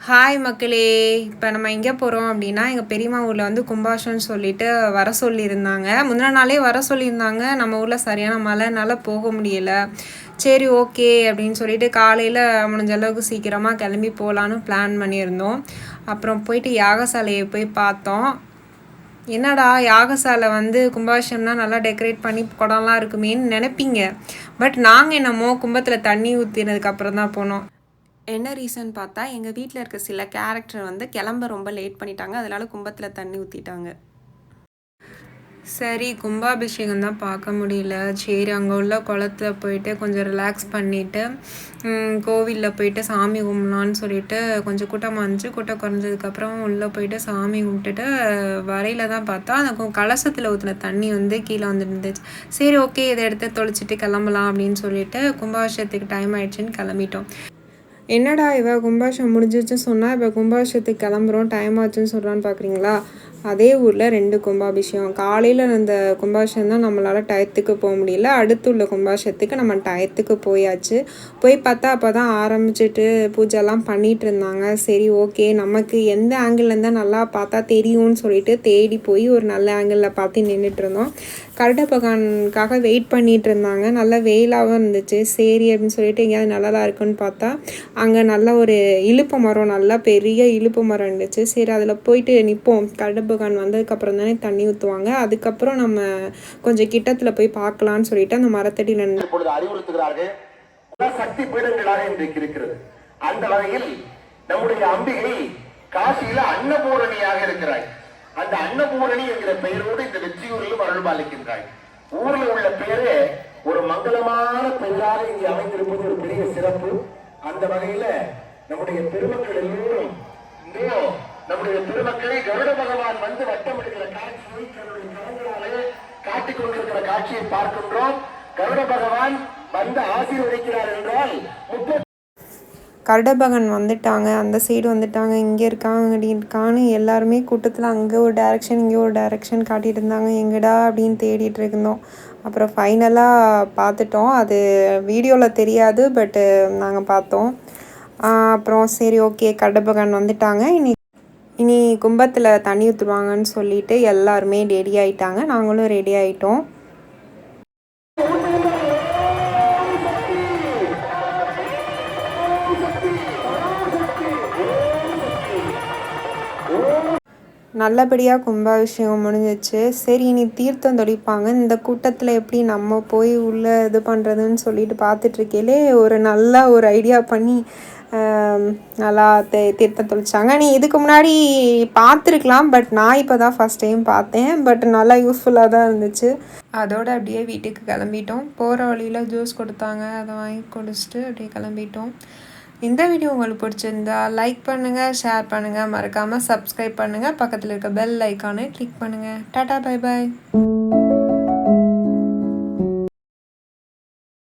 Hi மக்களே! இப்போ நம்ம எங்கே போகிறோம் அப்படின்னா, எங்கள் பெரியம்மா ஊரில் வந்து கும்பாஷம்னு சொல்லிட்டு வர சொல்லியிருந்தாங்க. முந்தின நாளே வர சொல்லியிருந்தாங்க. நம்ம ஊரில் சரியான மழைனால போக முடியல. சரி ஓகே அப்படின்னு சொல்லிட்டு காலையில் முடிஞ்ச அளவுக்கு சீக்கிரமாக கிளம்பி போகலான்னு பிளான் பண்ணியிருந்தோம். அப்புறம் போயிட்டு யாகசாலையை போய் பார்த்தோம். என்னடா யாகசாலை வந்து கும்பாபிஷேகம்னா நல்லா டெக்கரேட் பண்ணி குடம்லாம் இருக்குமேன்னு நினைப்பீங்க. பட் நாங்கள் என்னமோ கும்பத்தில் தண்ணி ஊற்றினதுக்கப்புறம் தான் போனோம். என்ன ரீசன் பார்த்தா, எங்கள் வீட்டில் இருக்க சில கேரக்டர் வந்து கிளம்ப ரொம்ப லேட் பண்ணிட்டாங்க. அதனால கும்பத்தில் தண்ணி ஊற்றிட்டாங்க. சரி கும்பாபிஷேகம் தான் பார்க்க முடியல. சரி அங்கே உள்ள குளத்துல போயிட்டு கொஞ்சம் ரிலாக்ஸ் பண்ணிவிட்டு கோவிலில் போயிட்டு சாமி கும்பிடலான்னு சொல்லிட்டு கொஞ்சம் கூட்டமாக இருந்துச்சு. கூட்டம் குறைஞ்சதுக்கப்புறம் உள்ளே போயிட்டு சாமி கும்பிட்டுட்டு வரையில் தான் பார்த்தா அந்த கலசத்தில் ஊற்றின தண்ணி வந்து கீழே வந்துருந்துச்சு. சரி ஓகே இதை எடுத்து தொளிச்சிட்டு கிளம்பலாம் அப்படின்னு சொல்லிட்டு கும்பாபிஷேகத்துக்கு டைம் ஆயிடுச்சுன்னு கிளம்பிட்டோம். என்னடா இவ கும்பாபிஷேகம் முடிஞ்சிருச்சுன்னு சொன்னால் இப்போ கும்பாபிஷேகத்துக்கு கிளம்புறோம் டைம் ஆச்சுன்னு சொல்கிறான்னு பார்க்குறீங்களா? அதே ஊரில் 2 கும்பாபிஷேகம். காலையில் அந்த கும்பாபிஷேகம் தான் நம்மளால் டயத்துக்கு போக முடியல. அடுத்து உள்ள கும்பாபிஷேகத்துக்கு நம்ம டயத்துக்கு போயாச்சு. போய் பார்த்தா அப்போ தான் ஆரம்பிச்சிட்டு பூஜைலாம் பண்ணிகிட்டு இருந்தாங்க. சரி ஓகே நமக்கு எந்த ஆங்கிள்லேருந்து தான் நல்லா பார்த்தா தெரியும்னு சொல்லிட்டு தேடி போய் ஒரு நல்ல ஆங்கிளில் பார்த்து நின்றுட்டு இருந்தோம். கருட பகவானுக்காக வெயிட் பண்ணிகிட்டு இருந்தாங்க. நல்லா வெயிலாகவும் இருந்துச்சு. சரி அப்படின்னு சொல்லிட்டு எங்கேயாவது நல்லதாக இருக்குன்னு பார்த்தா அங்கே நல்ல ஒரு இலுப்பு மரம், நல்லா பெரிய இலுப்பு மரம் இருந்துச்சு. சரி அதில் போயிட்டு நிற்போம். கருட பகவான் வந்ததுக்கப்புறம் தானே தண்ணி ஊற்றுவாங்க. அதுக்கப்புறம் நம்ம கொஞ்சம் கிட்டத்தில் போய் பார்க்கலான்னு சொல்லிட்டு அந்த மரத்தடி நின்று அறிவுறுத்துகிறார்கள். சக்தி பீடங்களாக இன்றைக்கு இருக்கிறது. அந்த வகையில் நம்முடைய அம்பிகை காசியில அன்னபூரணியாக இருக்கிறாய். அந்த அன்னபூரணி என்கிற பெயரோடு இந்த வெற்றியூரிலும் அருள் பாலிக்கின்றாய். ஊரில் உள்ள பெயரே ஒரு மங்களமான பெயராக இங்கே அமைந்திருப்பது ஒரு பெரிய சிறப்பு. அந்த வகையில நம்முடைய பெருமக்கள் எல்லோரும் நம்முடைய பெருமக்களை கருட பகவான் வந்து வட்டம் எடுக்கிற காட்சியை தன்னுடைய கரங்களாலே காட்டிக் கொண்டிருக்கிற காட்சியை பார்க்கின்றோம். கருட பகவான் வந்து ஆசீர்வதிக்கிறார் என்றால் கருடபகன் வந்துட்டாங்க, அந்த சைடு வந்துட்டாங்க, இங்கே இருக்காங்க இருக்கான்னு எல்லாருமே கூட்டத்தில் அங்கே ஒரு டைரெக்ஷன் இங்கே ஒரு டைரெக்ஷன் காட்டிகிட்டு இருந்தாங்க. எங்கடா அப்படின்னு தேடிட்டு இருந்தோம். அப்புறம் ஃபைனலாக பார்த்துட்டோம். அது வீடியோவில் தெரியாது, பட்டு நாங்கள் பார்த்தோம். அப்புறம் சரி ஓகே கருடபகன் வந்துட்டாங்க, இனி கும்பத்தில் தண்ணி ஊற்றுவாங்கன்னு சொல்லிட்டு எல்லாருமே ரெடி ஆகிட்டாங்க. நாங்களும் ரெடி ஆகிட்டோம். நல்லபடியாக கும்பாபிஷேகம் முடிஞ்சிச்சு. சரி இனி தீர்த்தம் தொளிப்பாங்க. இந்த கூட்டத்தில் எப்படி நம்ம போய் உள்ளே இது பண்ணுறதுன்னு சொல்லிட்டு பார்த்துட்ருக்கையிலே ஒரு நல்ல ஒரு ஐடியா பண்ணி நல்லா தீர்த்தம் தொளிச்சாங்க. நீ இதுக்கு முன்னாடி பார்த்துருக்கலாம், பட் நான் இப்போ தான் ஃபஸ்ட் டைம் பார்த்தேன். பட் நல்லா யூஸ்ஃபுல்லாக தான் இருந்துச்சு. அதோடு அப்படியே வீட்டுக்கு கிளம்பிட்டோம். போகிற வழியில் ஜூஸ் கொடுத்தாங்க, அதை வாங்கி குடிச்சிட்டு அப்படியே கிளம்பிட்டோம். இந்த வீடியோ உங்களுக்கு பிடிச்சிருந்தா லைக் பண்ணுங்கள், ஷேர் பண்ணுங்கள், மறக்காமல் சப்ஸ்கிரைப் பண்ணுங்கள், பக்கத்தில் இருக்க பெல் ஐக்கானை கிளிக் பண்ணுங்கள். Tata bye bye.